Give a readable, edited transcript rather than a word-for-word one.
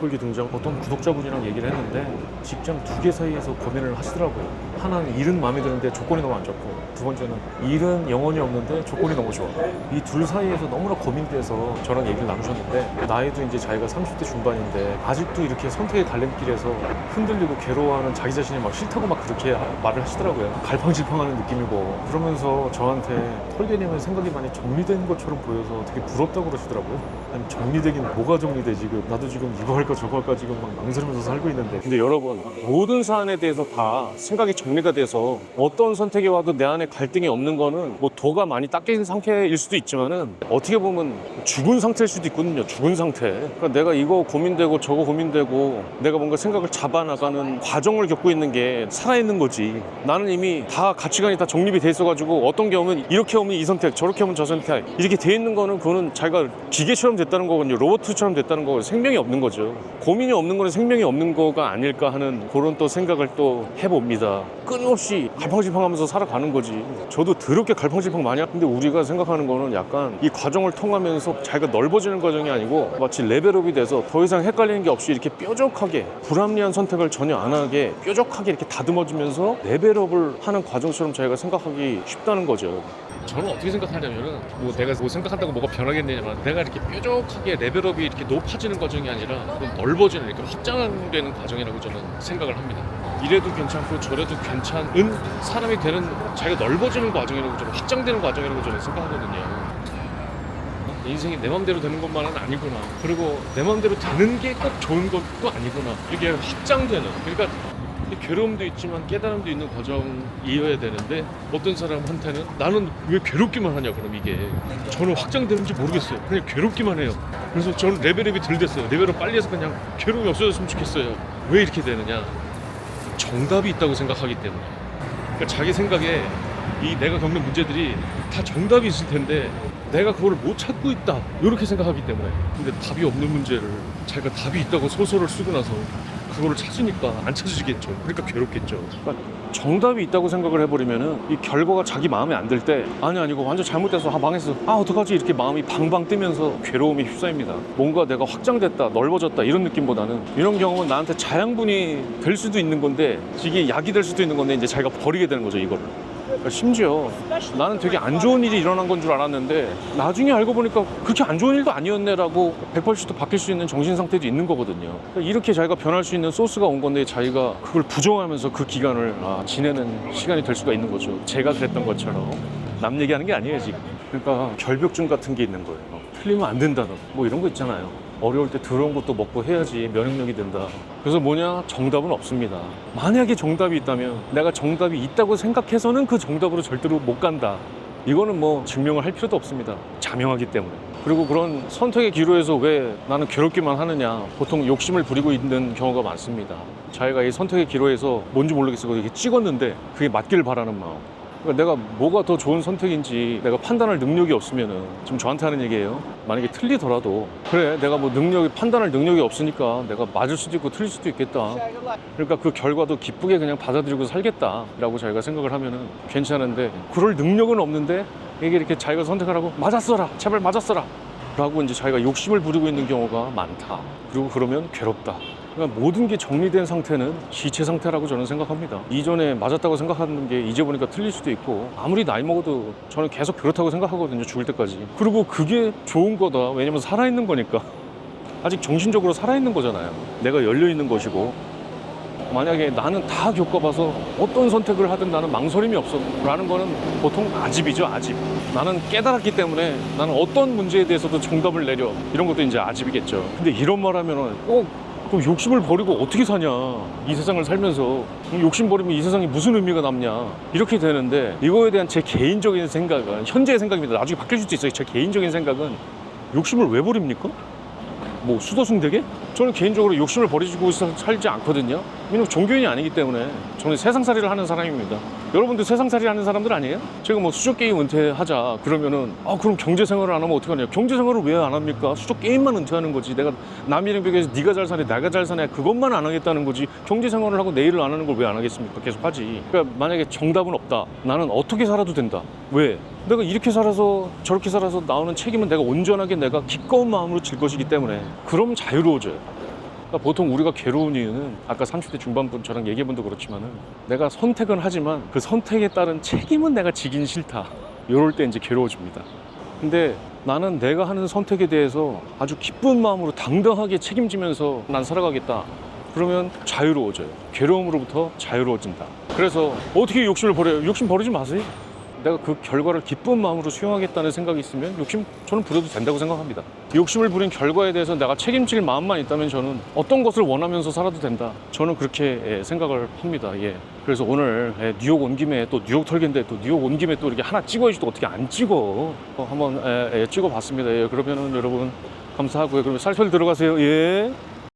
톨기 등장 어떤 구독자분이랑 얘기를 했는데 직장 두 개 사이에서 고민을 하시더라고요. 하나는 일은 마음에 드는데 조건이 너무 안 좋고, 두 번째는 일은 영혼이 없는데 조건이 너무 좋아. 이 둘 사이에서 너무나 고민돼서 저랑 얘기를 나누셨는데, 나이도 이제 자기가 30대 중반인데 아직도 이렇게 선택의 갈림길에서 흔들리고 괴로워하는 자기 자신이 막 싫다고 막 그렇게 말을 하시더라고요. 갈팡질팡하는 느낌이고, 그러면서 저한테 톨게님은 생각이 많이 정리된 것처럼 보여서 되게 부럽다고 그러시더라고요. 아니, 정리되긴 뭐가 정리돼. 지금 나도 지금 이거 할까 저거 할까 지금 막 망설이면서 살고 있는데. 근데 여러분, 모든 사안에 대해서 다 생각이 정리가 돼서 어떤 선택이 와도 내 안에 갈등이 없는 거는 뭐 도가 많이 닦인 상태일 수도 있지만은 어떻게 보면 죽은 상태일 수도 있거든요. 죽은 상태. 그러니까 내가 이거 고민되고 저거 고민되고 내가 뭔가 생각을 잡아나가는 과정을 겪고 있는 게 살아있는 거지. 나는 이미 다 가치관이 다 정립이 돼 있어가지고 어떤 게 오면 이렇게 오면 이 선택, 저렇게 오면 저 선택, 이렇게 돼 있는 거는 그거는 자기가 기계처럼 됐다는 거거든요. 로봇처럼 됐다는 거고 생명이 없는 거죠. 고민이 없는 거는 생명이 없는 거가 아닐까 하는 그런 또 생각을 또 해봅니다. 끊임없이 갈팡질팡하면서 살아가는 거지. 저도 더럽게 갈팡질팡 많이 하는데, 우리가 생각하는 거는 약간 이 과정을 통하면서 자기가 넓어지는 과정이 아니고 마치 레벨업이 돼서 더 이상 헷갈리는 게 없이 이렇게 뾰족하게 불합리한 선택을 전혀 안 하게 뾰족하게 이렇게 다듬어지면서 레벨업을 하는 과정처럼 자기가 생각하기 쉽다는 거죠. 저는 어떻게 생각하냐면은 뭐 내가 뭐 생각한다고 뭐가 변하겠느냐만, 내가 이렇게 뾰족하게 레벨업이 이렇게 높아지는 과정이 아니라 넓어지는, 이렇게 확장되는 과정이라고 저는 생각을 합니다. 이래도 괜찮고 저래도 괜찮은 사람이 되는, 자기가 넓어지는 과정이라고, 저는 확장되는 과정이라고 저는 생각하거든요. 인생이 내 맘대로 되는 것만은 아니구나. 그리고 내 맘대로 되는 게 꼭 좋은 것도 아니구나. 이게 확장되는, 그러니까 괴로움도 있지만 깨달음도 있는 과정이어야 되는데, 어떤 사람한테는 나는 왜 괴롭기만 하냐, 그럼 이게 저는 확장되는지 모르겠어요. 그냥 괴롭기만 해요. 그래서 저는 레벨업이 덜 됐어요. 레벨업 빨리 해서 그냥 괴로움이 없어졌으면 좋겠어요. 왜 이렇게 되느냐, 정답이 있다고 생각하기 때문에. 그러니까 자기 생각에 이 내가 겪는 문제들이 다 정답이 있을 텐데 내가 그걸 못 찾고 있다, 이렇게 생각하기 때문에. 근데 답이 없는 문제를 자기가 답이 있다고 소설을 쓰고 나서 그거를 찾으니까 안 찾으시겠죠. 그러니까 괴롭겠죠. 그러니까 정답이 있다고 생각을 해버리면은 이 결과가 자기 마음에 안 들 때, 아니고 완전 잘못돼서 망했어, 어떡하지, 이렇게 마음이 방방 뜨면서 괴로움이 휩싸입니다. 뭔가 내가 확장됐다, 넓어졌다 이런 느낌보다는, 이런 경험은 나한테 자양분이 될 수도 있는 건데, 이게 약이 될 수도 있는 건데 이제 자기가 버리게 되는 거죠, 이거를. 그러니까 심지어 나는 되게 안 좋은 일이 일어난 건 줄 알았는데 나중에 알고 보니까 그렇게 안 좋은 일도 아니었네라고 180도 바뀔 수 있는 정신 상태도 있는 거거든요. 그러니까 이렇게 자기가 변할 수 있는 소스가 온 건데, 자기가 그걸 부정하면서 그 기간을 지내는 시간이 될 수가 있는 거죠. 제가 그랬던 것처럼. 남 얘기하는 게 아니에요 지금. 그러니까 결벽증 같은 게 있는 거예요. 틀리면 안 된다는 뭐 이런 거 있잖아요. 어려울 때 더러운 것도 먹고 해야지 면역력이 된다. 그래서 뭐냐, 정답은 없습니다. 만약에 정답이 있다면 내가 정답이 있다고 생각해서는 그 정답으로 절대로 못 간다. 이거는 뭐 증명을 할 필요도 없습니다. 자명하기 때문에. 그리고 그런 선택의 기로에서 왜 나는 괴롭기만 하느냐, 보통 욕심을 부리고 있는 경우가 많습니다. 자기가 이 선택의 기로에서 뭔지 모르겠어요, 이렇게 찍었는데 그게 맞기를 바라는 마음. 그러니까 내가 뭐가 더 좋은 선택인지 내가 판단할 능력이 없으면은, 지금 저한테 하는 얘기예요. 만약에 틀리더라도, 그래 내가 뭐 판단할 능력이 없으니까 내가 맞을 수도 있고 틀릴 수도 있겠다. 그러니까 그 결과도 기쁘게 그냥 받아들이고 살겠다라고 자기가 생각을 하면은 괜찮은데, 그럴 능력은 없는데 이게 이렇게 자기가 선택하라고 맞았어라, 제발 맞았어라 라고 이제 자기가 욕심을 부리고 있는 경우가 많다. 그리고 그러면 괴롭다. 그러니까 모든 게 정리된 상태는 지체 상태라고 저는 생각합니다. 이전에 맞았다고 생각하는 게 이제 보니까 틀릴 수도 있고, 아무리 나이 먹어도 저는 계속 그렇다고 생각하거든요, 죽을 때까지. 그리고 그게 좋은 거다. 왜냐면 살아있는 거니까. 아직 정신적으로 살아있는 거잖아요. 내가 열려있는 것이고. 만약에 나는 다 겪어봐서 어떤 선택을 하든 나는 망설임이 없어 라는 거는 보통 아집이죠, 아집. 나는 깨달았기 때문에 나는 어떤 문제에 대해서도 정답을 내려, 이런 것도 이제 아집이겠죠. 근데 이런 말 하면은 꼭 그럼 욕심을 버리고 어떻게 사냐, 이 세상을 살면서 욕심 버리면 이 세상에 무슨 의미가 남냐, 이렇게 되는데, 이거에 대한 제 개인적인 생각은, 현재의 생각입니다. 나중에 바뀔 수도 있어요. 제 개인적인 생각은, 욕심을 왜 버립니까? 뭐 수도승되게? 저는 개인적으로 욕심을 버리고 살지 않거든요. 왜냐면 종교인이 아니기 때문에. 저는 세상살이를 하는 사람입니다. 여러분도 세상살이 하는 사람들 아니에요? 제가 뭐 수족게임 은퇴하자 그러면은, 그럼 경제생활을 안 하면 어떡하냐. 경제생활을 왜 안 합니까? 수족게임만 은퇴하는 거지. 내가 남이랑 비교해서 네가 잘 사네, 내가 잘 사네, 그것만 안 하겠다는 거지. 경제생활을 하고 내일을 안 하는 걸 왜 안 하겠습니까? 계속 하지. 그러니까 만약에 정답은 없다, 나는 어떻게 살아도 된다. 왜? 내가 이렇게 살아서 저렇게 살아서 나오는 책임은 내가 온전하게 내가 기꺼운 마음으로 질 것이기 때문에, 그럼 자유로워져요. 그러니까 보통 우리가 괴로운 이유는 아까 30대 중반분 저랑 얘기해본도 그렇지만은 내가 선택은 하지만 그 선택에 따른 책임은 내가 지긴 싫다. 이럴 때 이제 괴로워집니다. 근데 나는 내가 하는 선택에 대해서 아주 기쁜 마음으로 당당하게 책임지면서 난 살아가겠다. 그러면 자유로워져요. 괴로움으로부터 자유로워진다. 그래서 어떻게 욕심을 버려요? 욕심 버리지 마세요. 내가 그 결과를 기쁜 마음으로 수용하겠다는 생각이 있으면 욕심 저는 부려도 된다고 생각합니다. 욕심을 부린 결과에 대해서 내가 책임질 마음만 있다면 저는 어떤 것을 원하면서 살아도 된다. 저는 그렇게 생각을 합니다. 예. 그래서 오늘 뉴욕 온 김에 또 뉴욕 털기인데 또 뉴욕 온 김에 또 이렇게 하나 찍어야지 또 어떻게 안 찍어? 한번 찍어봤습니다. 예. 그러면은 여러분 감사하고요. 그러면 살살 들어가세요. 예.